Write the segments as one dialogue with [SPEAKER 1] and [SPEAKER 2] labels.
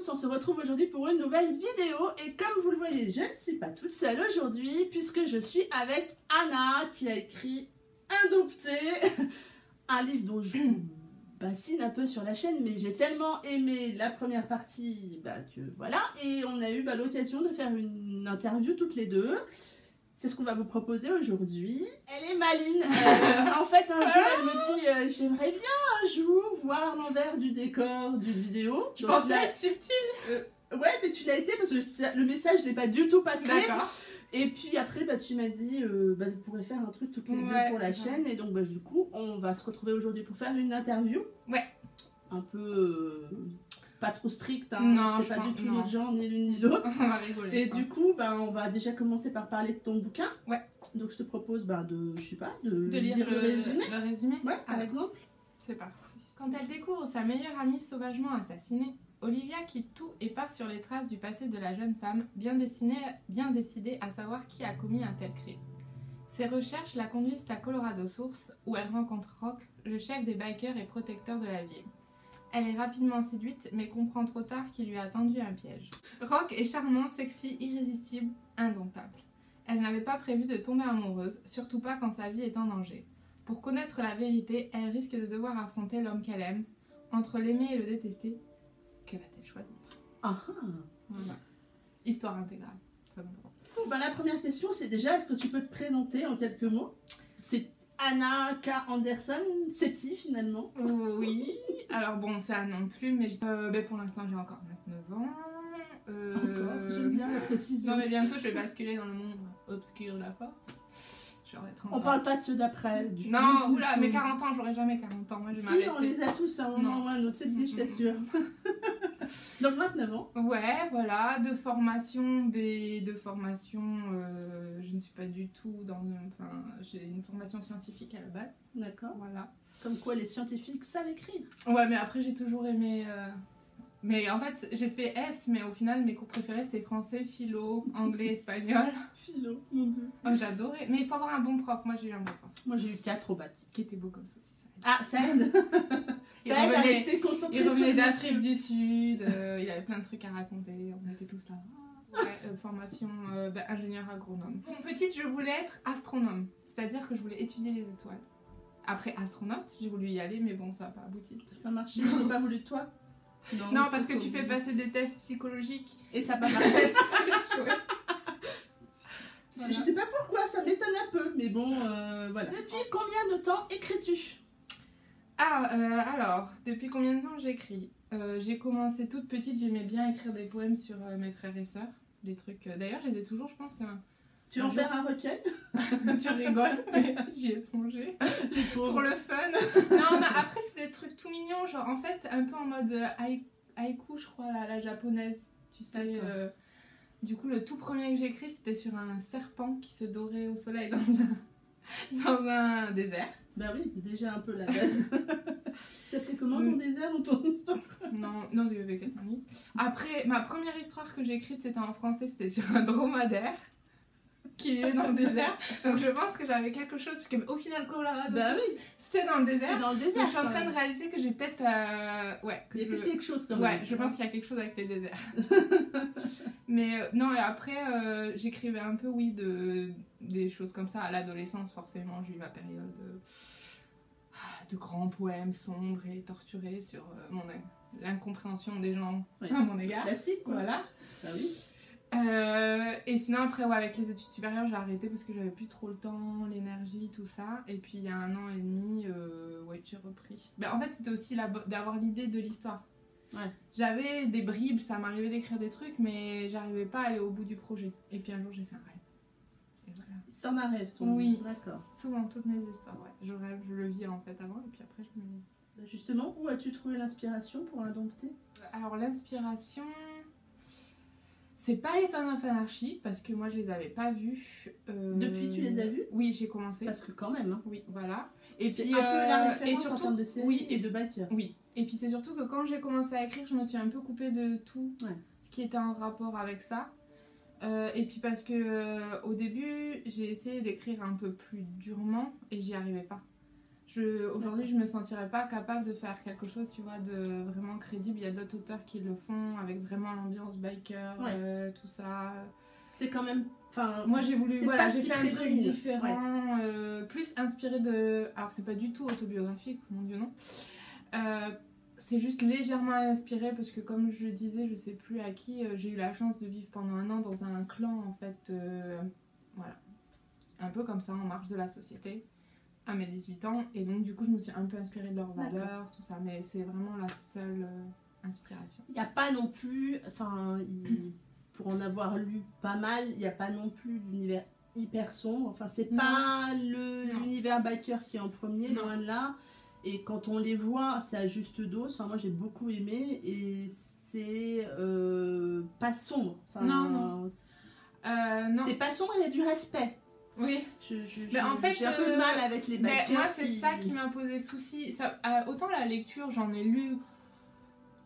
[SPEAKER 1] tous, on se retrouve aujourd'hui pour une nouvelle vidéo et comme vous le voyez, je ne suis pas toute seule aujourd'hui puisque je suis avec Anna qui a écrit Indompté, un livre dont je vous bassine un peu sur la chaîne, mais j'ai tellement aimé la première partie que voilà, et on a eu l'occasion de faire une interview toutes les deux. C'est ce qu'on va vous proposer aujourd'hui. Elle est maline. En fait, un jour, elle me dit j'aimerais bien un jour voir l'envers du décor d'une vidéo.
[SPEAKER 2] Tu pensais être subtile
[SPEAKER 1] ouais, mais tu l'as été parce que le message n'est pas du tout passé.
[SPEAKER 2] D'accord.
[SPEAKER 1] Et puis après, tu m'as dit vous pourrez faire un truc toutes les deux pour la chaîne. Et donc, du coup, on va se retrouver aujourd'hui pour faire une interview.
[SPEAKER 2] Ouais.
[SPEAKER 1] Un peu... pas trop strict, hein.
[SPEAKER 2] Non,
[SPEAKER 1] c'est pas du tout notre genre, ni l'une ni l'autre.
[SPEAKER 2] On va rigoler.
[SPEAKER 1] Et du coup, on va déjà commencer par parler de ton bouquin.
[SPEAKER 2] Ouais.
[SPEAKER 1] Donc je te propose de, je sais pas, de
[SPEAKER 2] lire
[SPEAKER 1] le résumé.
[SPEAKER 2] Le résumé.
[SPEAKER 1] Ouais, par exemple.
[SPEAKER 2] C'est parti. Quand elle découvre sa meilleure amie sauvagement assassinée, Olivia quitte tout et part sur les traces du passé de la jeune femme, bien décidée à savoir qui a commis un tel crime. Ses recherches la conduisent à Colorado Source, où elle rencontre Rock, le chef des bikers et protecteur de la ville. Elle est rapidement séduite, mais comprend trop tard qu'il lui a tendu un piège. Rock est charmant, sexy, irrésistible, indomptable. Elle n'avait pas prévu de tomber amoureuse, surtout pas quand sa vie est en danger. Pour connaître la vérité, elle risque de devoir affronter l'homme qu'elle aime. Entre l'aimer et le détester, que va-t-elle choisir? Voilà. Histoire intégrale, très important.
[SPEAKER 1] La première question, c'est déjà, est-ce que tu peux te présenter en quelques mots? C'est Anna K. Anderson, c'est qui finalement?
[SPEAKER 2] Oui, alors bon, c'est un nom de plume, mais pour l'instant j'ai encore 29 ans.
[SPEAKER 1] Encore, j'aime bien la précision.
[SPEAKER 2] Non mais bientôt je vais basculer dans le monde obscur de la force. J'aurai 30 ans.
[SPEAKER 1] On parle pas de ceux d'après, du tout.
[SPEAKER 2] Non, oula, mais 40 ans, j'aurai jamais 40 ans, moi je vais m'arrêter.
[SPEAKER 1] Si, on les a tous à un moment ou à un autre, si, je t'assure. Donc 29 ans.
[SPEAKER 2] Ouais, voilà, de formation, je ne suis pas du tout dans... Enfin, j'ai une formation scientifique à la base.
[SPEAKER 1] D'accord.
[SPEAKER 2] Voilà.
[SPEAKER 1] Comme quoi les scientifiques savent écrire.
[SPEAKER 2] Ouais, mais après j'ai toujours aimé... Mais en fait, j'ai fait S, mais au final, mes cours préférés, c'était français, philo, anglais, espagnol.
[SPEAKER 1] Philo, mon dieu.
[SPEAKER 2] Oh, j'adorais. Mais il faut avoir un bon prof. Moi, j'ai eu un bon prof.
[SPEAKER 1] Moi, j'ai eu 4 au bac.
[SPEAKER 2] Qui était beau gosse aussi, ça aide.
[SPEAKER 1] Ah, ça aide. Ça aide à rester concentré.
[SPEAKER 2] Il revenait d'Afrique du Sud, il avait plein de trucs à raconter, on était tous là. Ouais, formation ingénieur agronome. Bon, petite, je voulais être astronome, c'est-à-dire que je voulais étudier les étoiles. Après astronaute, j'ai voulu y aller, mais bon, ça n'a pas abouti.
[SPEAKER 1] Ça n'a pas marché, ils n'ont pas voulu de toi?
[SPEAKER 2] Non, parce que tu fais passer des tests psychologiques.
[SPEAKER 1] Et ça n'a pas marché.
[SPEAKER 2] Voilà.
[SPEAKER 1] Je sais pas pourquoi, ça m'étonne un peu, mais bon, voilà. Depuis combien de temps écris-tu?
[SPEAKER 2] Alors, depuis combien de temps j'écris? J'ai commencé toute petite, j'aimais bien écrire des poèmes sur mes frères et sœurs. Des trucs. D'ailleurs, je les ai toujours, je pense que.
[SPEAKER 1] Tu veux en faire un recueil?
[SPEAKER 2] Tu rigoles, mais j'y ai songé. Pour le fun. Non, mais après, c'est des trucs tout mignons, genre en fait, un peu en mode haïku, je crois, la japonaise. Tu sais. Du coup, le tout premier que j'ai écrit, c'était sur un serpent qui se dorait au soleil dans un désert.
[SPEAKER 1] Bah oui, déjà un peu la base. Ça s'appelait comment ton désert ou ton histoire?
[SPEAKER 2] Non, il y avait 4 ans. Après, ma première histoire que j'ai écrite, c'était en français, c'était sur un dromadaire qui vivait dans le désert. Donc je pense que j'avais quelque chose, parce qu'au final, Colorado, c'est dans le désert.
[SPEAKER 1] C'est dans le désert.
[SPEAKER 2] Donc je suis en train de réaliser que j'ai peut-être...
[SPEAKER 1] il y a quelque chose quand même.
[SPEAKER 2] Ouais, je pense qu'il y a quelque chose avec les déserts. Mais non, et après, j'écrivais un peu, des choses comme ça. À l'adolescence, forcément, j'ai eu ma période de grands poèmes sombres et torturés sur l'incompréhension des gens à mon égard.
[SPEAKER 1] Classique, quoi.
[SPEAKER 2] Voilà.
[SPEAKER 1] Bah oui.
[SPEAKER 2] Et sinon après avec les études supérieures j'ai arrêté parce que j'avais plus trop le temps, l'énergie, tout ça. Et puis il y a 1 an et demi j'ai repris. En fait c'était aussi d'avoir l'idée de l'histoire.
[SPEAKER 1] Ouais.
[SPEAKER 2] J'avais des bribes, ça m'arrivait d'écrire des trucs mais j'arrivais pas à aller au bout du projet. Et puis un jour j'ai fait un rêve. Et voilà.
[SPEAKER 1] C'est un rêve ton...
[SPEAKER 2] Oui.
[SPEAKER 1] D'accord.
[SPEAKER 2] Souvent toutes mes histoires, je rêve, je le vis en fait avant et puis après je me...
[SPEAKER 1] Justement, où as-tu trouvé l'inspiration pour Indompté?
[SPEAKER 2] Alors l'inspiration... C'est pas les Sons of Anarchy, parce que moi je les avais pas vus.
[SPEAKER 1] Depuis tu les as vus?
[SPEAKER 2] Oui, j'ai commencé.
[SPEAKER 1] Parce que quand même. Hein.
[SPEAKER 2] Oui, voilà. Et
[SPEAKER 1] c'est
[SPEAKER 2] puis
[SPEAKER 1] un peu la référence
[SPEAKER 2] et surtout,
[SPEAKER 1] en termes de série et de biker.
[SPEAKER 2] Oui, et puis c'est surtout que quand j'ai commencé à écrire, je me suis un peu coupée de tout ce qui était en rapport avec ça. Et puis parce que au début, j'ai essayé d'écrire un peu plus durement et j'y arrivais pas. Aujourd'hui, je me sentirais pas capable de faire quelque chose, tu vois, de vraiment crédible. Il y a d'autres auteurs qui le font avec vraiment l'ambiance biker, tout ça.
[SPEAKER 1] C'est quand même...
[SPEAKER 2] Moi, j'ai voulu... Voilà, j'ai fait un truc
[SPEAKER 1] prédomine.
[SPEAKER 2] différent, plus inspiré de... Alors, c'est pas du tout autobiographique, mon Dieu, non. C'est juste légèrement inspiré parce que, comme je le disais, je sais plus à qui, j'ai eu la chance de vivre pendant un an dans un clan, en fait. Voilà. Un peu comme ça, en marge de la société. À mes 18 ans, et donc du coup je me suis un peu inspirée de leurs valeurs, tout ça, mais c'est vraiment la seule inspiration.
[SPEAKER 1] Il n'y a pas non plus, pour en avoir lu pas mal, il n'y a pas non plus d'univers hyper sombre, enfin c'est pas l'univers biker qui est en premier, loin de là, et quand on les voit, c'est à juste dose, moi j'ai beaucoup aimé, et c'est pas sombre,
[SPEAKER 2] non.
[SPEAKER 1] C'est pas sombre, il y a du respect.
[SPEAKER 2] Oui,
[SPEAKER 1] en fait, j'ai un peu de mal avec les bikers.
[SPEAKER 2] Moi, c'est ça qui m'a posé souci. Autant la lecture, j'en ai lu,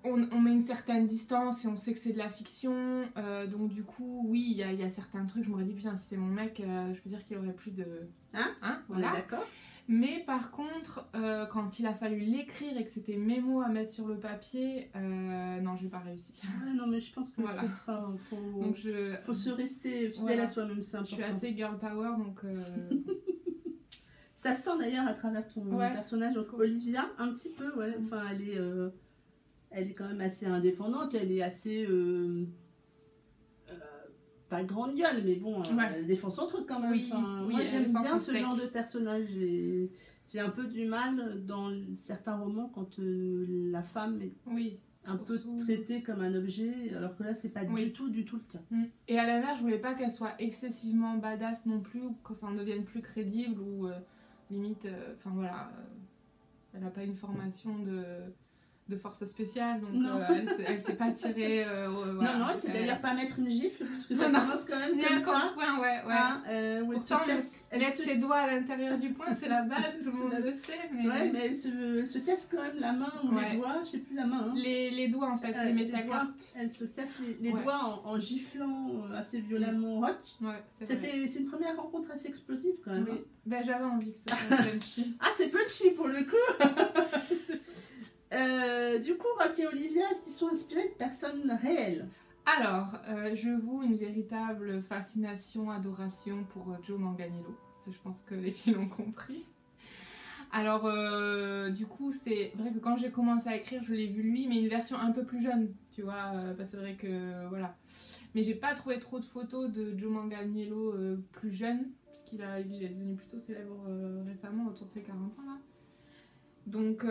[SPEAKER 2] on met une certaine distance et on sait que c'est de la fiction. Donc, du coup, oui, il y a certains trucs. Je m'aurais dit, putain, si c'est mon mec, je peux dire qu'il aurait plus de.
[SPEAKER 1] Voilà. On est d'accord.
[SPEAKER 2] Mais par contre, quand il a fallu l'écrire et que c'était mes mots à mettre sur le papier, non, j'ai pas réussi.
[SPEAKER 1] Non, mais je pense qu'il faut se rester fidèle à soi-même, c'est important.
[SPEAKER 2] Je suis assez girl power, donc...
[SPEAKER 1] Ça sent d'ailleurs à travers ton personnage, donc Olivia, un petit peu, Enfin, elle est quand même assez indépendante, elle est assez... pas grande gueule, mais bon, elle défend son truc quand même. Moi, j'aime bien ce genre de personnage. J'ai un peu du mal dans certains romans quand la femme est un peu traitée comme un objet, alors que là, c'est pas du tout le cas.
[SPEAKER 2] Et à l'inverse, je voulais pas qu'elle soit excessivement badass non plus, ou que ça en devienne plus crédible, ou limite, elle a pas une formation de force spéciale, donc elle s'est pas tirée.
[SPEAKER 1] Non, elle sait d'ailleurs pas mettre une gifle, puisque ça commence quand même comme ça.
[SPEAKER 2] Où elle mettre ses doigts à l'intérieur du poing, c'est la base, tout le monde le sait.
[SPEAKER 1] Mais elle se casse quand même la main ou les doigts, je sais plus la main.
[SPEAKER 2] Les doigts en fait, les métacarpes.
[SPEAKER 1] Elle se casse les doigts en giflant assez violemment Rock. C'est une première rencontre assez explosive quand même.
[SPEAKER 2] J'avais envie que ce soit punchy.
[SPEAKER 1] C'est punchy pour le coup. Du coup, Rock et Olivia, est-ce qu'ils sont inspirés de personnes réelles?
[SPEAKER 2] Alors, je voue une véritable fascination, adoration pour Joe Manganiello. Je pense que les filles l'ont compris. Alors, du coup, c'est vrai que quand j'ai commencé à écrire, je l'ai vu lui, mais une version un peu plus jeune, tu vois. C'est vrai que, voilà. Mais j'ai pas trouvé trop de photos de Joe Manganiello plus jeune, puisqu'il est devenu plutôt célèbre récemment, autour de ses 40 ans, là. Donc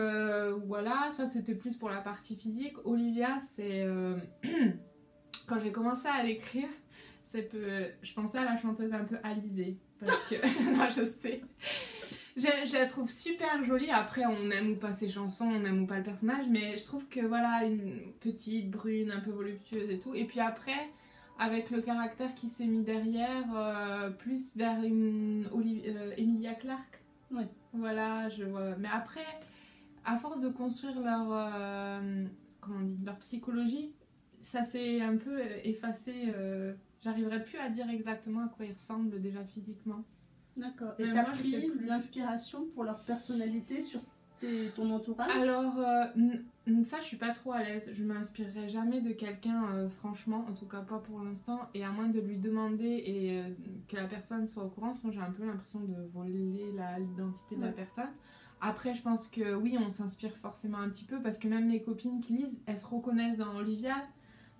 [SPEAKER 2] voilà, ça c'était plus pour la partie physique. Olivia, c'est... Quand j'ai commencé à l'écrire, je pensais à la chanteuse un peu Alizée. Parce que... non, je sais. Je la trouve super jolie. Après, on aime ou pas ses chansons, on aime ou pas le personnage. Mais je trouve que voilà, une petite, brune, un peu voluptueuse et tout. Et puis après, avec le caractère qui s'est mis derrière, plus vers une Emilia Clarke. Voilà, je vois. Mais après, à force de construire leur psychologie, ça s'est un peu effacé. J'arriverais plus à dire exactement à quoi ils ressemblent déjà physiquement.
[SPEAKER 1] D'accord. Et t'as pris l'inspiration pour leur personnalité sur ton entourage?
[SPEAKER 2] Alors, ça je suis pas trop à l'aise. Je m'inspirerai jamais de quelqu'un, franchement, en tout cas pas pour l'instant, et à moins de lui demander et que la personne soit au courant, sinon j'ai un peu l'impression de voler l'identité de la personne. Après, je pense que oui, on s'inspire forcément un petit peu, parce que même mes copines qui lisent, elles se reconnaissent dans Olivia.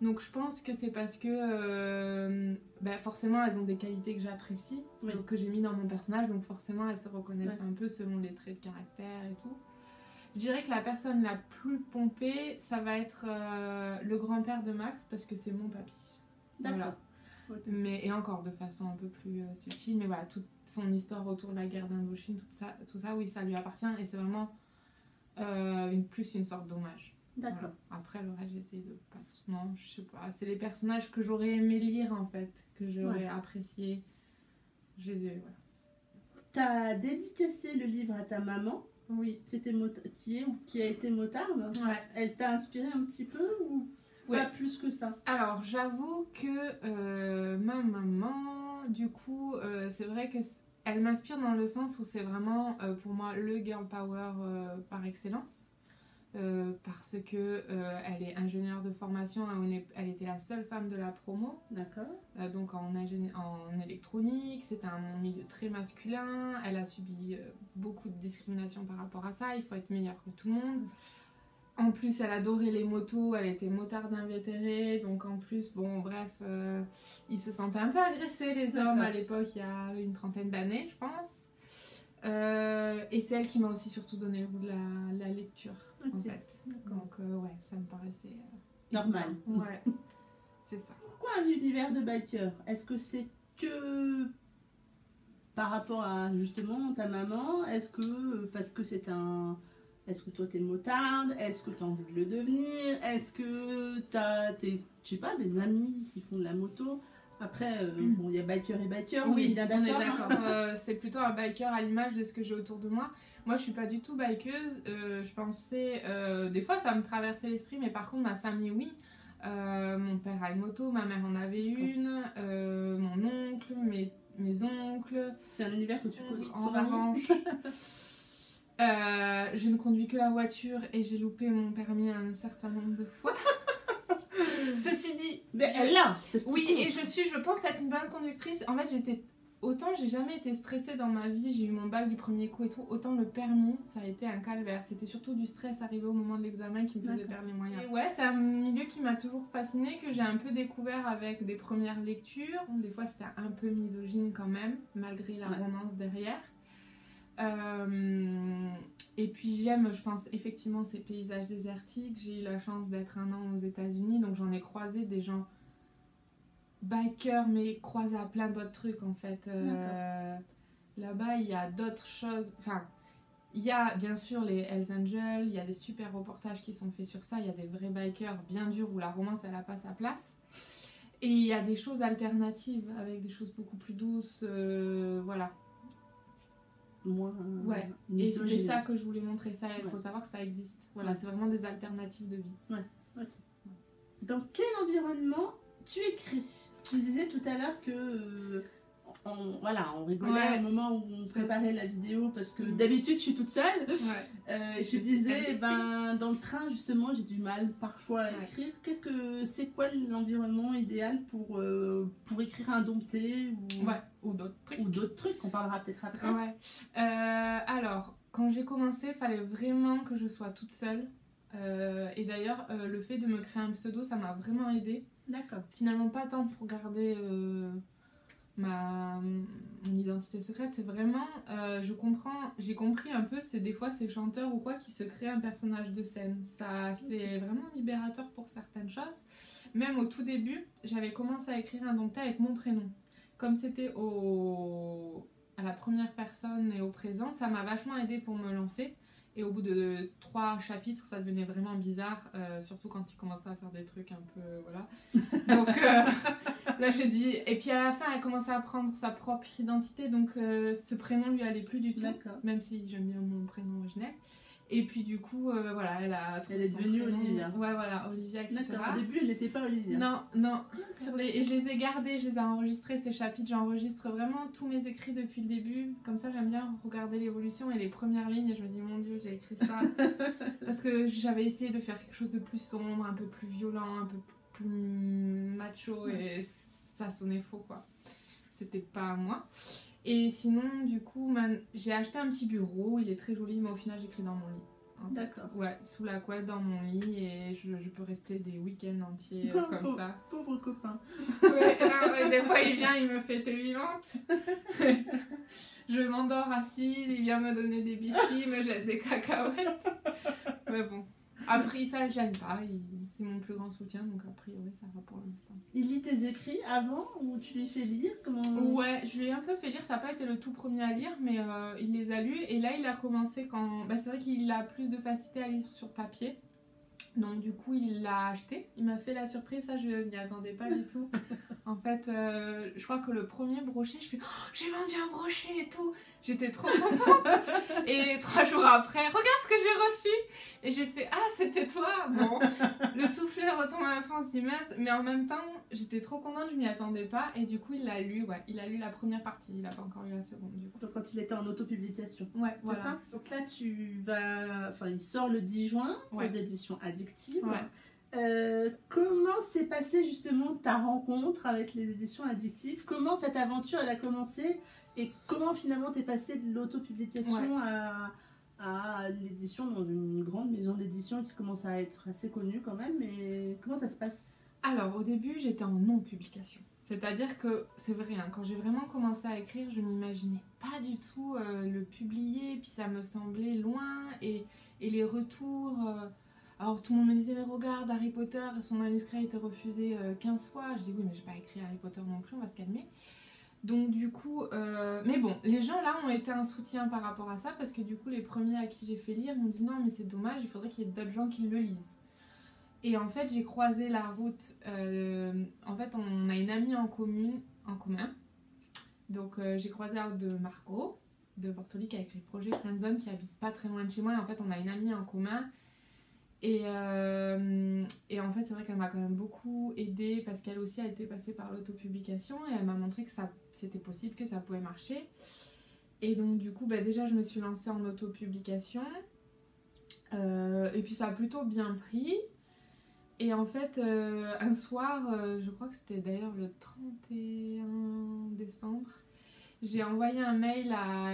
[SPEAKER 2] Donc je pense que c'est parce que forcément elles ont des qualités que j'apprécie, que j'ai mis dans mon personnage, donc forcément elles se reconnaissent un peu selon les traits de caractère et tout. Je dirais que la personne la plus pompée, ça va être le grand-père de Max, parce que c'est mon papy.
[SPEAKER 1] D'accord.
[SPEAKER 2] Voilà. Et encore de façon un peu plus subtile, mais voilà, toute son histoire autour de la guerre d'Indochine, tout ça, oui, ça lui appartient, et c'est vraiment plus une sorte d'hommage.
[SPEAKER 1] D'accord.
[SPEAKER 2] Voilà. Après, le reste, j'essaie de pas... Non, je sais pas. C'est les personnages que j'aurais aimé lire, en fait, que j'aurais apprécié. Voilà.
[SPEAKER 1] T'as dédicacé le livre à ta maman, qui a été motarde. Elle t'a inspiré un petit peu ou pas plus que ça? Alors,
[SPEAKER 2] j'avoue que ma maman, du coup, c'est vrai que elle m'inspire dans le sens où c'est vraiment pour moi le girl power par excellence. Parce que elle est ingénieure de formation, elle était la seule femme de la promo.
[SPEAKER 1] D'accord.
[SPEAKER 2] Donc en électronique, c'est un milieu très masculin, elle a subi beaucoup de discrimination par rapport à ça, il faut être meilleure que tout le monde. En plus, elle adorait les motos, elle était motarde invétérée, donc en plus, bon, bref, ils se sentaient un peu agressés, les hommes, à l'époque, il y a une trentaine d'années, je pense. Et c'est elle qui m'a aussi surtout donné le goût de la lecture, en fait. Donc, ouais, ça me paraissait...
[SPEAKER 1] normal.
[SPEAKER 2] Ouais, c'est ça.
[SPEAKER 1] Pourquoi un univers de biker? Est-ce que c'est que par rapport à, justement, ta maman? Est-ce que parce que c'est un... Est-ce que toi t'es motarde? Est-ce que t'as envie de le devenir? Est-ce que t'as, je sais pas, des amis qui font de la moto? Après, bon, il y a biker et biker,
[SPEAKER 2] oui,
[SPEAKER 1] on est bien d'accord.
[SPEAKER 2] C'est plutôt un biker à l'image de ce que j'ai autour de moi. Moi, je suis pas du tout bikeuse. Je pensais... des fois, ça me traversait l'esprit, mais par contre, ma famille, oui. Mon père a une moto, ma mère en avait une, mon oncle, mes oncles.
[SPEAKER 1] C'est un univers que tu conduis
[SPEAKER 2] en revanche. Je ne conduis que la voiture et j'ai loupé mon permis un certain nombre de fois. Ceci dit...
[SPEAKER 1] Mais elle l'a, c'est ce qui
[SPEAKER 2] oui,
[SPEAKER 1] compte.
[SPEAKER 2] et je pense être une bonne conductrice. En fait, autant j'ai jamais été stressée dans ma vie, j'ai eu mon bac du premier coup et tout, autant le permis, ça a été un calvaire. C'était surtout du stress arrivé au moment de l'examen qui me faisait perdre les moyens. Et ouais, c'est un milieu qui m'a toujours fascinée, que j'ai un peu découvert avec des premières lectures. Des fois, c'était un peu misogyne quand même, malgré la romance derrière. Et puis j'aime, je pense, effectivement ces paysages désertiques. J'ai eu la chance d'être un an aux États-Unis, donc j'en ai croisé des gens bikers, mais croisés à plein d'autres trucs en fait. Là-bas, il y a d'autres choses. Enfin, il y a bien sûr les Hells Angels, il y a des super reportages qui sont faits sur ça. Il y a des vrais bikers bien durs où la romance elle n'a pas sa place. Et il y a des choses alternatives avec des choses beaucoup plus douces. Voilà.
[SPEAKER 1] Moins
[SPEAKER 2] ouais, et c'est ça que je voulais montrer, ça, il faut savoir que ça existe. Voilà, c'est vraiment des alternatives de vie.
[SPEAKER 1] Ouais, ok. Dans quel environnement tu écris? Tu me disais tout à l'heure que on rigolait au moment où on préparait la vidéo parce que d'habitude je suis toute seule. Et tu disais, dans le train justement j'ai du mal parfois à écrire. C'est quoi l'environnement idéal pour écrire Indompté
[SPEAKER 2] ou d'autres trucs.
[SPEAKER 1] Ou d'autres trucs qu'on parlera peut-être après.
[SPEAKER 2] Alors, quand j'ai commencé, il fallait vraiment que je sois toute seule. Et d'ailleurs, le fait de me créer un pseudo, ça m'a vraiment aidée.
[SPEAKER 1] D'accord.
[SPEAKER 2] Finalement, pas tant pour garder mon identité secrète, c'est vraiment, j'ai compris un peu, des fois ces chanteurs ou quoi qui se créent un personnage de scène. Ça, c'est vraiment libérateur pour certaines choses. Même au tout début, j'avais commencé à écrire Indompté avec mon prénom. Comme c'était à la première personne et au présent, ça m'a vachement aidée pour me lancer. Et au bout de 3 chapitres, ça devenait vraiment bizarre, surtout quand il commençait à faire des trucs un peu... voilà. Donc là, j'ai dit... Et puis à la fin, elle commençait à prendre sa propre identité, donc ce prénom lui allait plus du tout, même si j'aime bien mon prénom originel. Et puis du coup, voilà, elle
[SPEAKER 1] est devenue Olivia.
[SPEAKER 2] Ouais, voilà, Olivia, etc.
[SPEAKER 1] D'accord, au début, elle n'était pas Olivia.
[SPEAKER 2] Non. Et je les ai gardés, je les ai enregistrés, ces chapitres. J'enregistre vraiment tous mes écrits depuis le début. Comme ça, j'aime bien regarder l'évolution et les premières lignes. Et je me dis, mon Dieu, j'ai écrit ça. Parce que j'avais essayé de faire quelque chose de plus sombre, un peu plus violent, un peu plus macho. Et ça sonnait faux, quoi. C'était pas à moi. Et sinon, du coup, j'ai acheté un petit bureau, il est très joli, mais au final, j'écris dans mon lit.
[SPEAKER 1] D'accord.
[SPEAKER 2] Ouais, sous la couette dans mon lit, et je peux rester des week-ends entiers comme ça.
[SPEAKER 1] Pauvre copain.
[SPEAKER 2] Ouais, des fois, il vient, il me fait « t'es vivante ?» Je m'endors assise, il vient me donner des biscuits, me jette des cacahuètes. Mais bon, après ça, le gêne pas, c'est mon plus grand soutien, donc a priori, ça va pour l'instant.
[SPEAKER 1] Il lit tes écrits avant ou tu lui fais lire?
[SPEAKER 2] Ouais, je lui ai un peu fait lire, ça n'a pas été le tout premier à lire, mais il les a lus, et là il a commencé quand... c'est vrai qu'il a plus de facilité à lire sur papier, donc du coup il l'a acheté, il m'a fait la surprise, ça je m'y attendais pas du tout. En fait, je crois que le premier brochet, je fais « oh, j'ai vendu un brochet et tout !» J'étais trop contente. Et 3 jours après, regarde ce que j'ai reçu. Et j'ai fait, ah, c'était toi. Bon, le soufflet retombe à la fin, on se dit mince. Mais en même temps, j'étais trop contente, je m'y attendais pas. Et du coup, il l'a lu, ouais. Il a lu la première partie, il a pas encore lu la seconde, du coup.
[SPEAKER 1] Donc quand il était en autopublication.
[SPEAKER 2] Ouais,
[SPEAKER 1] C'est
[SPEAKER 2] voilà.
[SPEAKER 1] ça. Donc là, tu vas... Enfin, il sort le 10 juin
[SPEAKER 2] Ouais.
[SPEAKER 1] aux éditions Addictives.
[SPEAKER 2] Ouais.
[SPEAKER 1] Comment s'est passée justement ta rencontre avec les éditions Addictives? Comment cette aventure elle a commencé et comment finalement t'es passée de l'autopublication à l'édition dans une grande maison d'édition qui commence à être assez connue quand même, mais comment ça se passe?
[SPEAKER 2] Alors, au début, j'étais en non-publication. C'est-à-dire que, c'est vrai, hein, quand j'ai vraiment commencé à écrire, je m'imaginais pas du tout le publier, puis ça me semblait loin, et les retours... Alors tout le monde me disait, mais regarde, Harry Potter, son manuscrit a été refusé 15 fois. Je dis, oui, mais j'ai pas écrit Harry Potter non plus, on va se calmer. Donc du coup, mais bon, les gens là ont été un soutien par rapport à ça, parce que du coup, les premiers à qui j'ai fait lire m'ont dit, non, mais c'est dommage, il faudrait qu'il y ait d'autres gens qui le lisent. Et en fait, j'ai croisé la route, en fait, on a une amie en commun. Donc j'ai croisé la route de Margot, de Bortoli, qui a écrit Projet Friendzone, qui habite pas très loin de chez moi. Et en fait, on a une amie en commun. Et en fait, c'est vrai qu'elle m'a quand même beaucoup aidée parce qu'elle aussi a été passée par l'autopublication et elle m'a montré que c'était possible, que ça pouvait marcher. Et donc, du coup, déjà, je me suis lancée en autopublication. Et puis, ça a plutôt bien pris. Et en fait, un soir, je crois que c'était d'ailleurs le 31 décembre, j'ai envoyé un mail à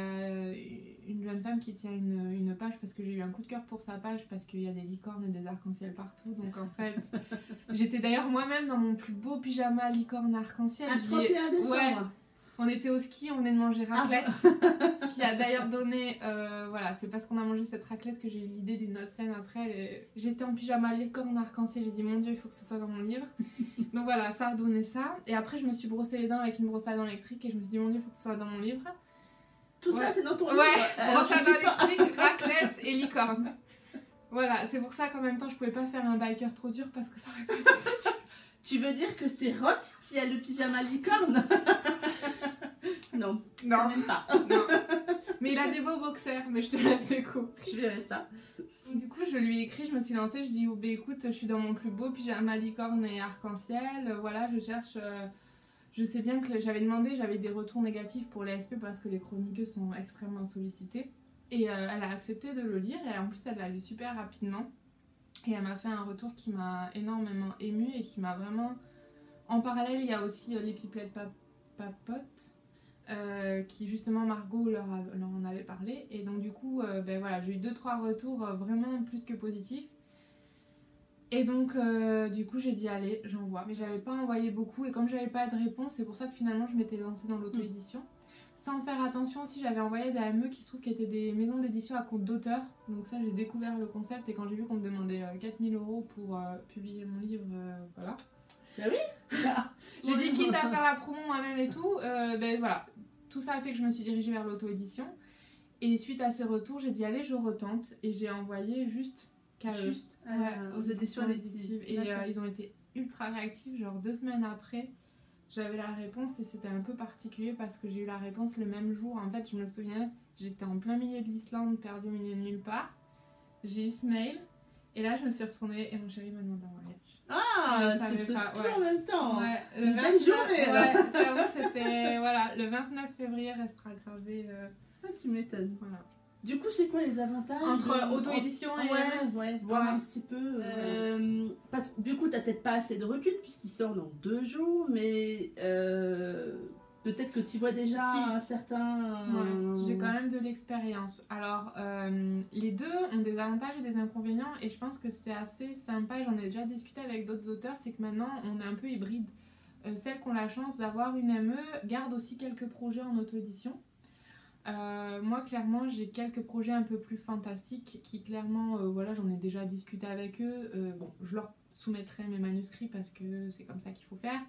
[SPEAKER 2] une jeune femme qui tient une page parce que j'ai eu un coup de cœur pour sa page parce qu'il y a des licornes et des arcs-en-ciel partout. Donc en fait, j'étais d'ailleurs moi-même dans mon plus beau pyjama licorne arc-en-ciel.
[SPEAKER 1] À 31 décembre.
[SPEAKER 2] Ouais, on était au ski, on venait de manger raclette. Ce qui a d'ailleurs donné... voilà, c'est parce qu'on a mangé cette raclette que j'ai eu l'idée d'une autre scène après. J'étais en pyjama licorne arc-en-ciel, j'ai dit mon Dieu, il faut que ce soit dans mon livre. Donc voilà, ça a donné ça. Et après, je me suis brossé les dents avec une brosse à dents électrique et je me suis dit mon Dieu, il faut que ce soit dans mon livre.
[SPEAKER 1] Tout ça, c'est dans ton livre.
[SPEAKER 2] Ouais, brosse à dents électrique, raclette et licorne. Voilà, c'est pour ça qu'en même temps, je pouvais pas faire un biker trop dur parce que ça aurait pas été pratique.
[SPEAKER 1] Tu veux dire que c'est Rock qui a le pyjama licorne? Non, quand même pas.
[SPEAKER 2] Non. Mais il a des beaux boxers, mais je te laisse découvrir.
[SPEAKER 1] Je verrai ça.
[SPEAKER 2] Du coup, je lui ai écrit, je me suis lancée, je dis oh, écoute, je suis dans mon plus beau pyjama licorne et arc-en-ciel, voilà, je cherche... Je sais bien que j'avais demandé, j'avais des retours négatifs pour les SP parce que les chroniqueuses sont extrêmement sollicitées. Et elle a accepté de le lire et en plus, elle l'a lu super rapidement. Et elle m'a fait un retour qui m'a énormément émue et qui m'a vraiment... En parallèle, il y a aussi les pipelettes papotes. Qui justement Margot leur en avait parlé et donc du coup voilà, j'ai eu 2-3 retours vraiment plus que positifs et donc du coup j'ai dit allez j'envoie, mais j'avais pas envoyé beaucoup et comme j'avais pas de réponse c'est pour ça que finalement je m'étais lancée dans l'auto-édition sans faire attention aussi. J'avais envoyé des AME qui se trouve qui étaient des maisons d'édition à compte d'auteur, donc ça j'ai découvert le concept et quand j'ai vu qu'on me demandait 4000 € pour publier mon livre, voilà.
[SPEAKER 1] Bah oui.
[SPEAKER 2] J'ai dit quitte à faire la promo moi-même et tout, voilà. Tout ça a fait que je me suis dirigée vers l'auto-édition. Et suite à ces retours, j'ai dit allez, je retente. Et j'ai envoyé juste
[SPEAKER 1] aux éditions Addictives.
[SPEAKER 2] Et ils ont été ultra réactifs. Genre 2 semaines après, j'avais la réponse. Et c'était un peu particulier parce que j'ai eu la réponse le même jour. En fait, je me souviens, j'étais en plein milieu de l'Islande, perdue au milieu de nulle part. J'ai eu ce mail. Et là, je me suis retournée et mon chéri m'a demandé un voyage.
[SPEAKER 1] Ah, c'était tout en même temps.
[SPEAKER 2] Ouais,
[SPEAKER 1] une belle journée.
[SPEAKER 2] Ouais, c'est vrai, c'était voilà, le 29 février restera gravé.
[SPEAKER 1] Ah, tu m'étonnes.
[SPEAKER 2] Voilà.
[SPEAKER 1] Du coup, c'est quoi les avantages
[SPEAKER 2] entre auto-édition et...
[SPEAKER 1] Ouais, voir un petit peu. Parce que du coup, t'as peut-être pas assez de recul puisqu'il sort dans 2 jours, mais peut-être que tu vois déjà un certain...
[SPEAKER 2] Ouais, j'ai quand même de l'expérience. Alors, les deux ont des avantages et des inconvénients et je pense que c'est assez sympa, j'en ai déjà discuté avec d'autres auteurs, c'est que maintenant, on est un peu hybride. Celles qui ont la chance d'avoir une ME gardent aussi quelques projets en auto-édition. Moi, clairement, j'ai quelques projets un peu plus fantastiques qui, clairement, voilà, j'en ai déjà discuté avec eux. Bon, je leur soumettrai mes manuscrits parce que c'est comme ça qu'il faut faire.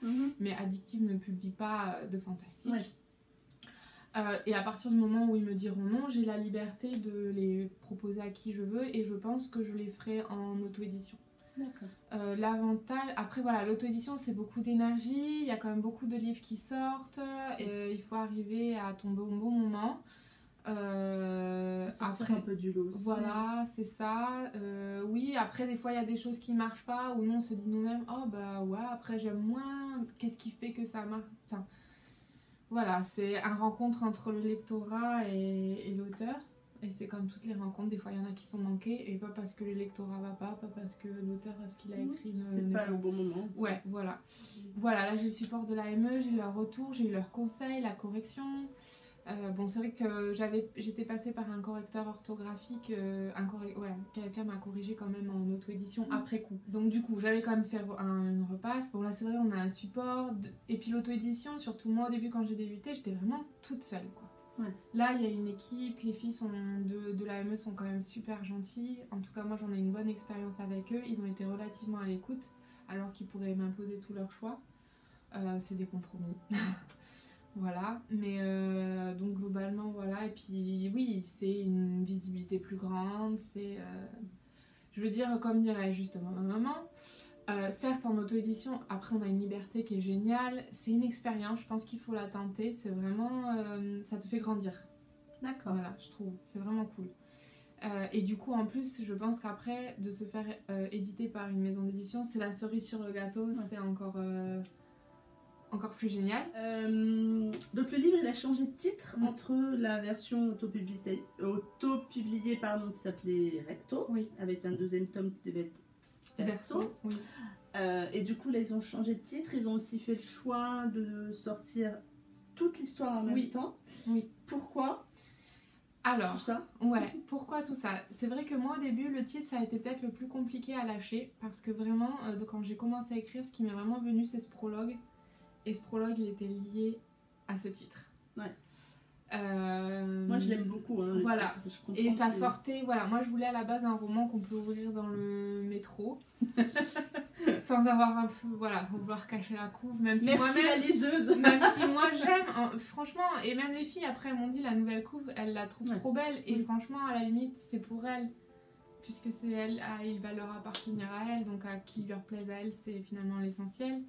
[SPEAKER 2] Mais Addictive ne publie pas de fantastique. Ouais. Et à partir du moment où ils me diront non, j'ai la liberté de les proposer à qui je veux et je pense que je les ferai en auto-édition.
[SPEAKER 1] D'accord.
[SPEAKER 2] L'avantage, après voilà, l'auto-édition c'est beaucoup d'énergie, il y a quand même beaucoup de livres qui sortent, et il faut arriver à tomber au bon moment.
[SPEAKER 1] Sortir un peu du lot aussi.
[SPEAKER 2] Voilà, c'est ça. Oui, après, des fois, il y a des choses qui marchent pas, ou nous, on se dit nous-mêmes, oh bah ouais, après, j'aime moins, qu'est-ce qui fait que ça marche? Enfin, voilà, c'est une rencontre entre le lectorat et l'auteur. Et c'est comme toutes les rencontres, des fois, il y en a qui sont manquées, et pas parce que le lectorat va pas parce que l'auteur, ce qu'il a écrit,
[SPEAKER 1] c'est pas le bon moment.
[SPEAKER 2] Ouais, voilà. Voilà, là, j'ai le support de l'AME, j'ai leur retour, j'ai eu leurs conseils, la correction. Bon, c'est vrai que j'étais passée par un correcteur orthographique, quelqu'un m'a corrigé quand même en auto-édition après coup. Donc du coup, j'avais quand même fait une repasse. Bon là, c'est vrai, on a un support. Et puis l'auto-édition, surtout moi au début quand j'ai débuté, j'étais vraiment toute seule, quoi.
[SPEAKER 1] Ouais.
[SPEAKER 2] Là, il y a une équipe, les filles de l'AME sont quand même super gentilles. En tout cas, moi, j'en ai une bonne expérience avec eux. Ils ont été relativement à l'écoute, alors qu'ils pourraient m'imposer tous leurs choix. C'est des compromis. Voilà, mais donc globalement, voilà. Et puis, oui, c'est une visibilité plus grande. C'est, je veux dire, comme dirait justement ma maman, certes, en auto-édition, après, on a une liberté qui est géniale. C'est une expérience, je pense qu'il faut la tenter. C'est vraiment, ça te fait grandir.
[SPEAKER 1] D'accord.
[SPEAKER 2] Voilà, je trouve. C'est vraiment cool. Et du coup, en plus, je pense qu'après, de se faire éditer par une maison d'édition, c'est la cerise sur le gâteau. Ouais. C'est encore plus génial.
[SPEAKER 1] Donc le livre, il a changé de titre entre la version autopubliée qui s'appelait Recto,
[SPEAKER 2] oui.
[SPEAKER 1] avec un deuxième tome qui devait être Verso.
[SPEAKER 2] Oui.
[SPEAKER 1] Et du coup, là, ils ont changé de titre. Ils ont aussi fait le choix de sortir toute l'histoire en même temps.
[SPEAKER 2] Oui.
[SPEAKER 1] Pourquoi ?
[SPEAKER 2] Alors,
[SPEAKER 1] tout ça.
[SPEAKER 2] Ouais, pourquoi tout ça? C'est vrai que moi au début, le titre ça a été peut-être le plus compliqué à lâcher parce que vraiment, quand j'ai commencé à écrire, ce qui m'est vraiment venu, c'est ce prologue. Et ce prologue, il était lié à ce titre.
[SPEAKER 1] Ouais. Moi, je l'aime beaucoup. Hein,
[SPEAKER 2] voilà. Titre, et ça sortait. Voilà, moi, je voulais à la base un roman qu'on peut ouvrir dans le métro, sans avoir un peu, voilà, vouloir cacher la couve. Même si
[SPEAKER 1] merci la liseuse.
[SPEAKER 2] Même si moi j'aime, franchement, et même les filles après m'ont dit la nouvelle couve, elles la trouvent trop belle. Et franchement, à la limite, c'est pour elles, puisque c'est elle, il va leur appartenir à elles, donc à qui leur plaise à elles, c'est finalement l'essentiel.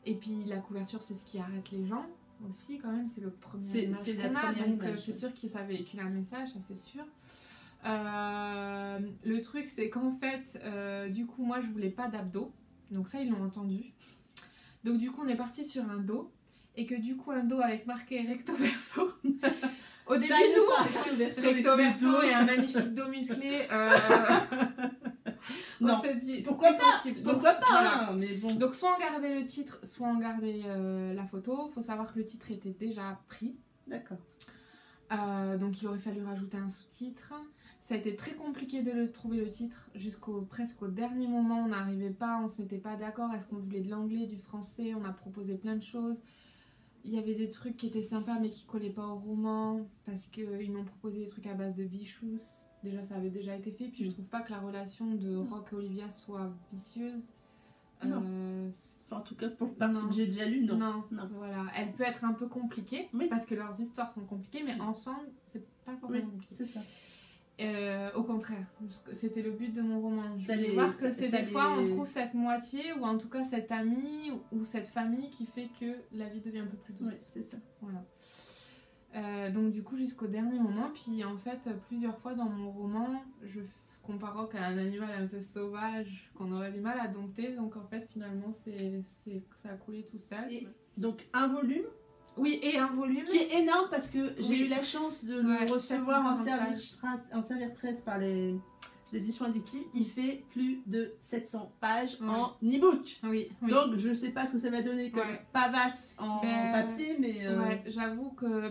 [SPEAKER 2] Et puis la couverture, c'est ce qui arrête les gens aussi, quand même, c'est le premier image qu'on a, donc c'est sûr que ça véhicule un message, ça c'est sûr. Le truc, c'est qu'en fait, du coup, moi je voulais pas d'abdos, donc ça ils l'ont entendu. Donc du coup, on est parti sur un dos, et que du coup, un dos avec marqué recto verso. Au début, recto verso et un magnifique dos musclé.
[SPEAKER 1] Non,
[SPEAKER 2] on s'est dit,
[SPEAKER 1] pourquoi pas,
[SPEAKER 2] voilà.
[SPEAKER 1] Mais bon.
[SPEAKER 2] Donc soit on gardait le titre, soit on gardait la photo. Faut savoir que le titre était déjà pris.
[SPEAKER 1] D'accord.
[SPEAKER 2] Donc il aurait fallu rajouter un sous-titre. Ça a été très compliqué de trouver le titre presque au dernier moment. On n'arrivait pas, on se mettait pas d'accord. Est-ce qu'on voulait de l'anglais, du français? On a proposé plein de choses. Il y avait des trucs qui étaient sympas mais qui collaient pas au roman parce qu'ils m'ont proposé des trucs à base de Vichous. Déjà, ça avait déjà été fait. Puis je trouve pas que la relation de Rock et Olivia soit vicieuse.
[SPEAKER 1] Non. En tout cas, pour partie que j'ai déjà lu, non.
[SPEAKER 2] Non. Voilà. Elle peut être un peu compliquée parce que leurs histoires sont compliquées, mais ensemble, c'est pas forcément compliqué.
[SPEAKER 1] C'est ça.
[SPEAKER 2] Au contraire, c'était le but de mon roman. Je veux voir que c'est des fois on trouve cette moitié ou en tout cas cette amie ou cette famille qui fait que la vie devient un peu plus douce.
[SPEAKER 1] Ouais, c'est ça.
[SPEAKER 2] Voilà. Donc du coup jusqu'au dernier moment, puis en fait plusieurs fois dans mon roman, je compare Rock à un animal un peu sauvage qu'on aurait du mal à dompter. Donc en fait finalement ça a coulé tout seul.
[SPEAKER 1] Et donc un volume.
[SPEAKER 2] Oui, et un volume.
[SPEAKER 1] Qui est énorme parce que j'ai eu la chance de le recevoir en servir presse par les éditions addictives. Il fait plus de 700 pages en e-book.
[SPEAKER 2] Oui.
[SPEAKER 1] Donc je sais pas ce que ça va donner comme pavasse en papier, mais...
[SPEAKER 2] Ouais, j'avoue que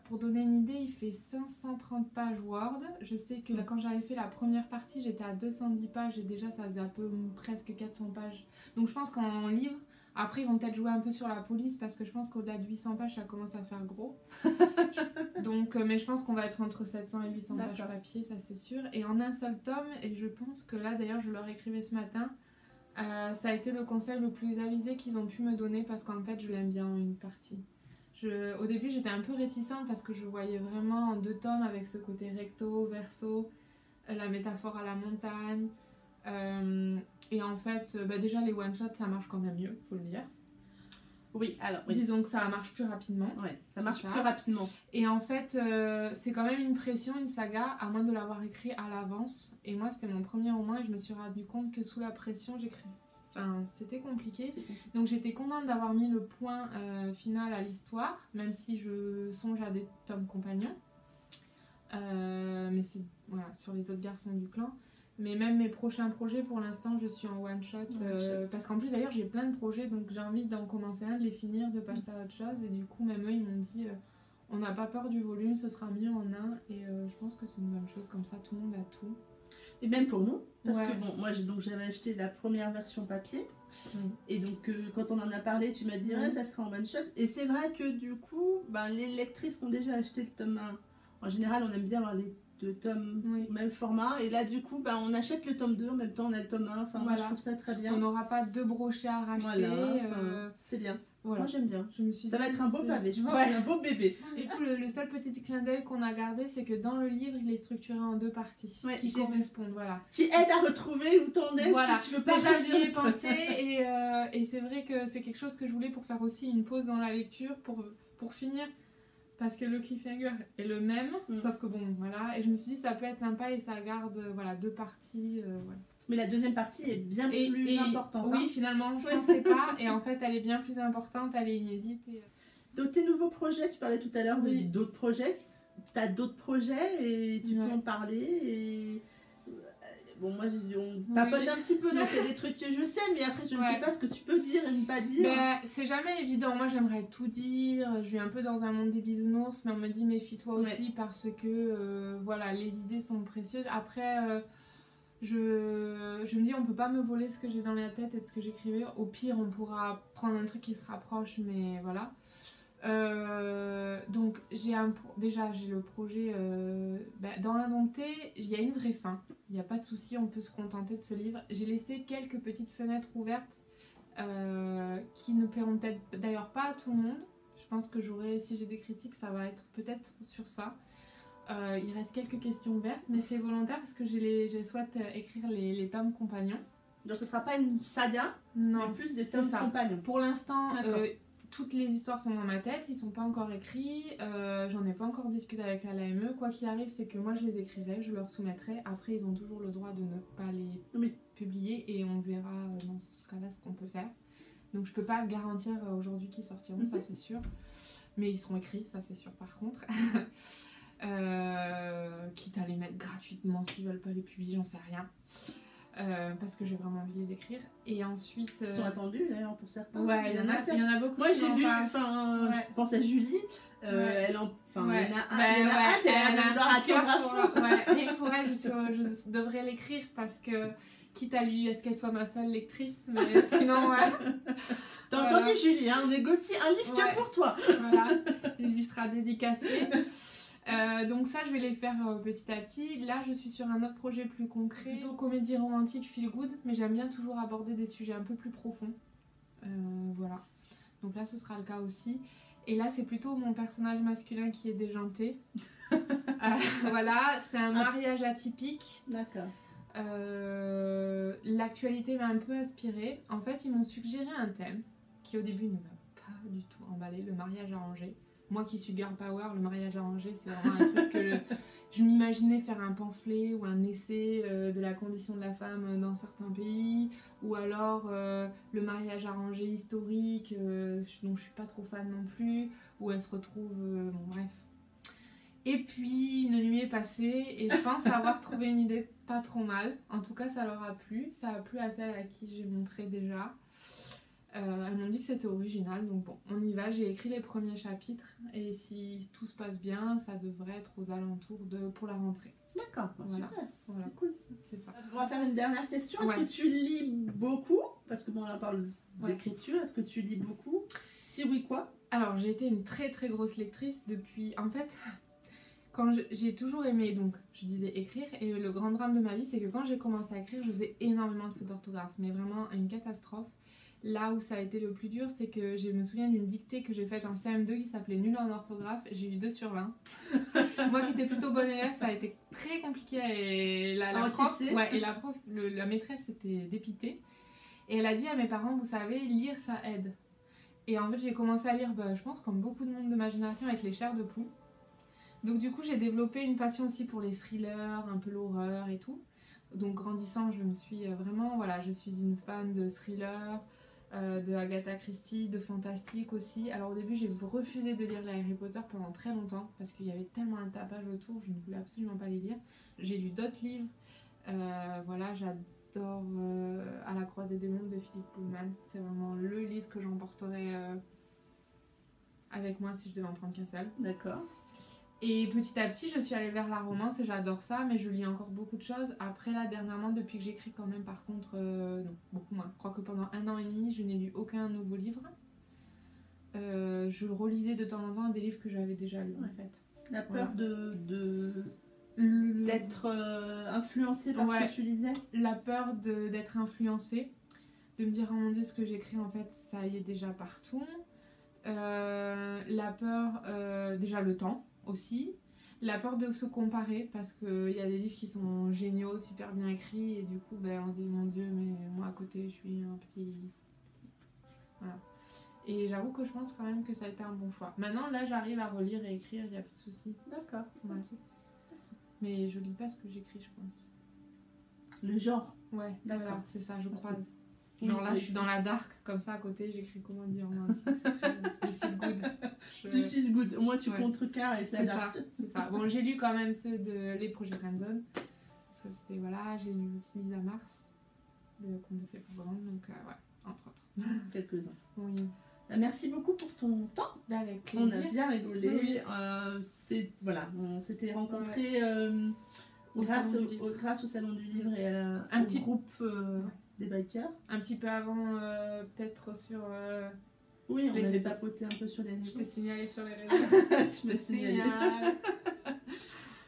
[SPEAKER 2] pour donner une idée, il fait 530 pages Word. Je sais que là, quand j'avais fait la première partie, j'étais à 210 pages et déjà ça faisait presque 400 pages. Donc je pense qu'en livre... Après, ils vont peut-être jouer un peu sur la police parce que je pense qu'au-delà de 800 pages, ça commence à faire gros. Donc, mais je pense qu'on va être entre 700 et 800 pages papier, ça c'est sûr. Et en un seul tome, et je pense que là, d'ailleurs, je leur écrivais ce matin, ça a été le conseil le plus avisé qu'ils ont pu me donner parce qu'en fait, je l'aime bien en une partie. Au début, j'étais un peu réticente parce que je voyais vraiment en 2 tomes avec ce côté recto, verso, la métaphore à la montagne. Et en fait, déjà les one-shots ça marche quand même mieux, faut le dire.
[SPEAKER 1] Oui, alors, oui.
[SPEAKER 2] Disons que ça marche plus rapidement.
[SPEAKER 1] Ouais, ça marche plus rapidement.
[SPEAKER 2] Et en fait, c'est quand même une pression, une saga, à moins de l'avoir écrit à l'avance. Et moi, c'était mon premier roman et je me suis rendu compte que sous la pression, j'écris. Enfin, c'était compliqué. Donc j'étais contente d'avoir mis le point final à l'histoire, même si je songe à des tomes compagnons. Mais c'est voilà, sur les autres garçons du clan. Mais même mes prochains projets, pour l'instant, je suis en one shot. Parce qu'en plus, d'ailleurs, j'ai plein de projets, donc j'ai envie d'en commencer un, de les finir, de passer à autre chose. Et du coup, même eux, ils m'ont dit on n'a pas peur du volume, ce sera mieux en un. Et je pense que c'est une bonne chose, comme ça, tout le monde a tout.
[SPEAKER 1] Et même pour nous, parce que bon, moi j'avais acheté la première version papier. Et donc, quand on en a parlé, tu m'as dit ouais, ça sera en one shot. Et c'est vrai que du coup, les lectrices qui ont déjà acheté le tome 1, en général, on aime bien avoir les 2 tomes au même format. Et là, du coup, on achète le tome 2, en même temps, on a le tome 1. Enfin, moi, je trouve ça très bien.
[SPEAKER 2] On n'aura pas 2 brochets à racheter.
[SPEAKER 1] Voilà, c'est bien. Voilà. Moi, j'aime bien. Ça va être un beau pavé, je pense. Un beau bébé.
[SPEAKER 2] Et puis, le seul petit clin d'œil qu'on a gardé, c'est que dans le livre, il est structuré en 2 parties qui correspondent. Voilà.
[SPEAKER 1] Qui aident à retrouver où t'en es si tu veux pas.
[SPEAKER 2] Déjà, j'y ai pensé et c'est vrai que c'est quelque chose que je voulais pour faire aussi une pause dans la lecture, pour finir. Parce que le cliffhanger est le même, sauf que bon, voilà. Et je me suis dit, ça peut être sympa et ça garde 2 parties. Voilà.
[SPEAKER 1] Mais la deuxième partie est bien plus importante.
[SPEAKER 2] Oui, finalement, je pensais pas. Et en fait, elle est bien plus importante, elle est inédite.
[SPEAKER 1] Donc, tes nouveaux projets, tu parlais tout à l'heure d'autres projets. Tu as d'autres projets et tu peux en parler. Et... Bon, moi, on papote un petit peu, donc il y a des trucs que je sais, mais après, je ne sais pas ce que tu peux dire et ne pas dire.
[SPEAKER 2] C'est jamais évident. Moi, j'aimerais tout dire. Je suis un peu dans un monde des bisounours, mais on me dit méfie-toi aussi parce que voilà, les idées sont précieuses. Après... Je me dis, on peut pas me voler ce que j'ai dans la tête et ce que j'écrivais. Au pire, on pourra prendre un truc qui se rapproche, mais voilà. Donc, déjà, j'ai le projet. Dans Indompté, il y a une vraie fin. Il n'y a pas de souci, on peut se contenter de ce livre. J'ai laissé quelques petites fenêtres ouvertes qui ne plairont peut-être d'ailleurs pas à tout le monde. Je pense que si j'ai des critiques, ça va être peut-être sur ça. Il reste quelques questions ouvertes, mais c'est volontaire parce que je souhaite écrire les tomes compagnons.
[SPEAKER 1] Donc ce ne sera pas une saga, mais plus des tomes compagnons.
[SPEAKER 2] Pour l'instant, toutes les histoires sont dans ma tête, ils ne sont pas encore écrits, j'en ai pas encore discuté avec l'AME. Quoi qu'il arrive, c'est que moi je les écrirai, je leur soumettrai. Après, ils ont toujours le droit de ne pas les publier et on verra dans ce cas-là ce qu'on peut faire. Donc je ne peux pas garantir aujourd'hui qu'ils sortiront, ça c'est sûr. Mais ils seront écrits, ça c'est sûr par contre. Quitte à les mettre gratuitement s'ils veulent pas les publier, j'en sais rien. Parce que j'ai vraiment envie de les écrire. Et ensuite.
[SPEAKER 1] Ils sont attendus d'ailleurs pour certains.
[SPEAKER 2] Ouais, il y en a beaucoup.
[SPEAKER 1] Moi j'ai vu, je pense à Julie, elle en. Enfin, il y en a un qui a l'air de l'autographe.
[SPEAKER 2] Rien que pour elle, je devrais l'écrire parce que. Quitte à lui, est-ce qu'elle soit ma seule lectrice, mais sinon,
[SPEAKER 1] T'as entendu Julie, on négocie un livre que pour toi.
[SPEAKER 2] Voilà, il lui sera dédicacé. Donc ça je vais les faire petit à petit. Là je suis sur un autre projet plus concret, plutôt comédie romantique feel good, mais j'aime bien toujours aborder des sujets un peu plus profonds. Voilà, donc là ce sera le cas aussi. Et là c'est plutôt mon personnage masculin qui est déjanté. Voilà, c'est un mariage atypique.
[SPEAKER 1] D'accord.
[SPEAKER 2] L'actualité m'a un peu inspirée. En fait ils m'ont suggéré un thème qui au début ne m'a pas du tout emballé, le mariage arrangé. Moi qui suis girl power, le mariage arrangé, c'est vraiment un truc que je m'imaginais faire un pamphlet ou un essai de la condition de la femme dans certains pays, ou alors le mariage arrangé historique, dont je suis pas trop fan non plus, où elle se retrouve, bon bref. Et puis une nuit est passée et je pense avoir trouvé une idée pas trop mal. En tout cas ça leur a plu, ça a plu à celle à qui j'ai montré déjà. Elles m'ont dit que c'était original, donc bon, on y va. J'ai écrit les premiers chapitres et si tout se passe bien, ça devrait être aux alentours pour la rentrée.
[SPEAKER 1] D'accord,
[SPEAKER 2] voilà.
[SPEAKER 1] Super,
[SPEAKER 2] voilà.
[SPEAKER 1] C'est cool ça.
[SPEAKER 2] C'est ça.
[SPEAKER 1] On va faire une dernière question. Est-ce que tu lis beaucoup? Parce que bon, on parle d'écriture, est-ce que tu lis beaucoup? Si oui, quoi?
[SPEAKER 2] Alors, j'ai été une très très grosse lectrice depuis... En fait, quand j'ai toujours aimé, donc je disais écrire, et le grand drame de ma vie, c'est que quand j'ai commencé à écrire, je faisais énormément de fautes d'orthographe, mais vraiment une catastrophe. Là où ça a été le plus dur, c'est que je me souviens d'une dictée que j'ai faite en CM2 qui s'appelait Nul en orthographe. J'ai eu 2 sur 20. Moi qui étais plutôt bonne élève, ça a été très compliqué. Et la prof, la maîtresse était dépitée. Et elle a dit à mes parents, vous savez, lire ça aide. Et en fait, j'ai commencé à lire, je pense, comme beaucoup de monde de ma génération, avec les chairs de poule. Donc du coup, j'ai développé une passion aussi pour les thrillers, un peu l'horreur et tout. Donc grandissant, je me suis vraiment, voilà, je suis une fan de thrillers, de Agatha Christie, de fantastique aussi. Alors au début, j'ai refusé de lire les Harry Potter pendant très longtemps parce qu'il y avait tellement un tapage autour, je ne voulais absolument pas les lire. J'ai lu d'autres livres. Voilà, j'adore À la croisée des mondes de Philippe Pullman. C'est vraiment le livre que j'emporterai avec moi si je devais en prendre qu'un seul.
[SPEAKER 1] D'accord.
[SPEAKER 2] Et petit à petit, je suis allée vers la romance et j'adore ça, mais je lis encore beaucoup de choses. Après, là, dernièrement, depuis que j'écris quand même, par contre, non, beaucoup moins. Je crois que pendant 1 an et demi, je n'ai lu aucun nouveau livre. Je relisais de temps en temps des livres que j'avais déjà lus, en fait.
[SPEAKER 1] La peur d'être influencée par ce que tu lisais.
[SPEAKER 2] La peur d'être influencée, de me dire, oh mon Dieu, ce que j'écris, en fait, ça y est déjà partout. La peur, déjà le temps. Aussi, la peur de se comparer parce qu'il y a des livres qui sont géniaux, super bien écrits et du coup on se dit mon Dieu mais moi à côté je suis un petit... Voilà. Et j'avoue que je pense quand même que ça a été un bon choix. Maintenant là j'arrive à relire et écrire, il n'y a plus de soucis.
[SPEAKER 1] D'accord.
[SPEAKER 2] Ouais. Okay. Mais je lis pas ce que j'écris je pense.
[SPEAKER 1] Le genre.
[SPEAKER 2] Ouais, d'accord. Voilà, c'est ça, je croise.
[SPEAKER 1] Oui,
[SPEAKER 2] genre là je suis dans la dark, comme ça à côté j'écris comment dire romantique, c'est du feel good.
[SPEAKER 1] Du feel good, au moins tu contrecarres avec la dark.
[SPEAKER 2] C'est ça. Bon j'ai lu quand même ceux de Les Projets Friendzone, parce que c'était voilà, j'ai lu aussi Mise à Mars, le conte de fées pour grandes, donc ouais, entre autres.
[SPEAKER 1] Quelques-uns.
[SPEAKER 2] Oui.
[SPEAKER 1] Merci beaucoup pour ton temps.
[SPEAKER 2] Avec plaisir.
[SPEAKER 1] On a bien rigolé.
[SPEAKER 2] Oui.
[SPEAKER 1] Voilà, on s'était rencontrés grâce au Salon du Livre et au groupe des bikers.
[SPEAKER 2] Un petit peu avant, peut-être sur...
[SPEAKER 1] oui, on avait papoté un peu sur les réseaux.
[SPEAKER 2] Je t'ai signalé sur les réseaux.
[SPEAKER 1] Tu m'as signalé.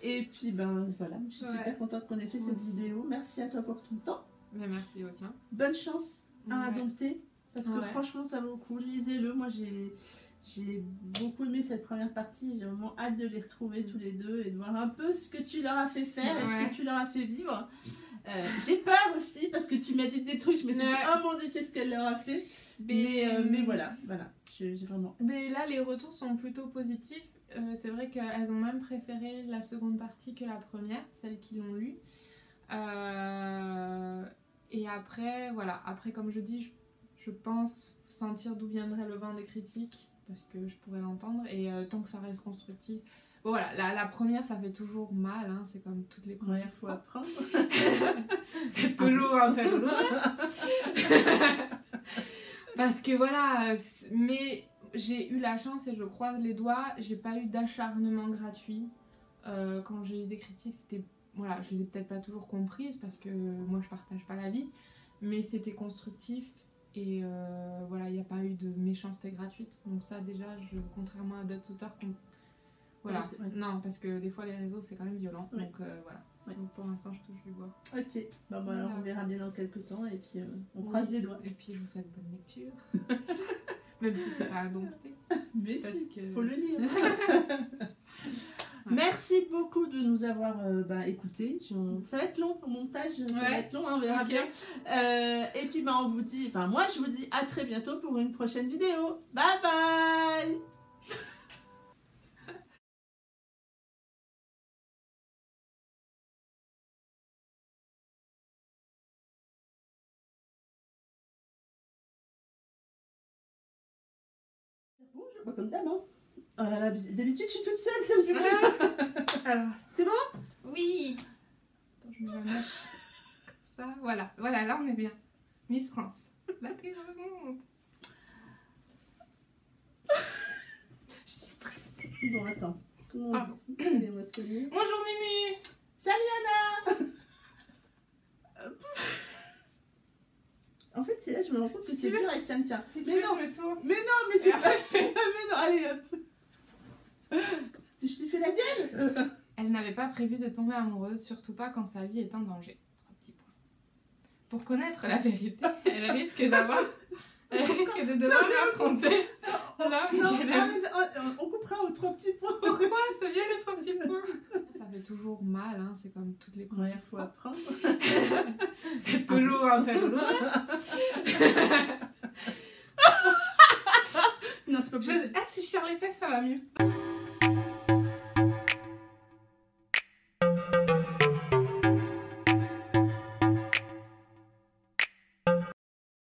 [SPEAKER 1] Et puis, voilà, je suis super contente qu'on ait fait cette vidéo. Merci à toi pour ton temps.
[SPEAKER 2] Mais merci au tien.
[SPEAKER 1] Bonne chance à Indompté. Parce que franchement, ça vaut le coup. Lisez-le. Moi, j'ai beaucoup aimé cette première partie. J'ai vraiment hâte de les retrouver tous les deux et de voir un peu ce que tu leur as fait faire et ce que tu leur as fait vivre. J'ai peur aussi parce que tu m'as dit des trucs. Je me suis dit, oh mon Dieu, qu'est-ce qu'elle leur a fait. Mais voilà. J'ai vraiment...
[SPEAKER 2] Mais là, les retours sont plutôt positifs. C'est vrai qu'elles ont même préféré la seconde partie que la première, celles qui l'ont lu. Et après, voilà. Après, comme je dis, je pense sentir d'où viendrait le vent des critiques, parce que je pourrais l'entendre, et tant que ça reste constructif. Bon, voilà, la première, ça fait toujours mal, hein, c'est comme toutes les premières fois.
[SPEAKER 1] Apprendre.
[SPEAKER 2] C'est toujours un peu douloureux. Parce que voilà, mais j'ai eu la chance, et je croise les doigts, j'ai pas eu d'acharnement gratuit. Quand j'ai eu des critiques, c'était... Voilà, je les ai peut-être pas toujours comprises, parce que moi, je partage pas la vie, mais c'était constructif. Et voilà, il n'y a pas eu de méchanceté gratuite. Donc ça, déjà, contrairement à d'autres auteurs, voilà. Non, parce que des fois, les réseaux, c'est quand même violent. Donc voilà. Donc pour l'instant, je touche du bois.
[SPEAKER 1] Ok. Alors, on verra bien dans quelques temps. Et puis, on croise les doigts.
[SPEAKER 2] Et puis, je vous souhaite bonne lecture. Même si c'est pas Indompté.
[SPEAKER 1] Mais si, faut le lire. Merci beaucoup de nous avoir écoutés. Ça va être long au montage, ça va être long, on verra bien. Et puis on vous dit, moi je vous dis à très bientôt pour une prochaine vidéo. Bye bye. Bonjour, comme d'hab, hein. Oh là là, d'habitude je suis toute seule, ça me fait plaisir. Alors, c'est bon?
[SPEAKER 2] Oui. Attends, je me remets ça. Voilà, là on est bien. Miss France. La prise remonte.
[SPEAKER 1] Je suis stressée. Bon, attends. Comment on dit? Aidez-moi ce que je dis.
[SPEAKER 2] Bonjour Mimi.
[SPEAKER 1] Salut Anna. En fait, c'est là que je me rends compte que c'est dur avec quelqu'un.
[SPEAKER 2] Mais non, je me tourne.
[SPEAKER 1] Mais non, mais c'est pas...
[SPEAKER 2] je fais...
[SPEAKER 1] Mais non, allez hop. Je t'ai fait la gueule.
[SPEAKER 2] Elle n'avait pas prévu de tomber amoureuse, surtout pas quand sa vie est en danger. 3 petits points. Pour connaître la vérité, elle risque de devoir affronter l'homme qu'elle aime.
[SPEAKER 1] On coupera aux 3 petits points.
[SPEAKER 2] Pourquoi c'est bien les 3 petits points? Ça fait toujours mal, hein, c'est comme toutes les premières fois.
[SPEAKER 1] Apprendre.
[SPEAKER 2] C'est toujours un peu douloureux.
[SPEAKER 1] pas possible.
[SPEAKER 2] Ah, si je serre les fesses, ça va mieux.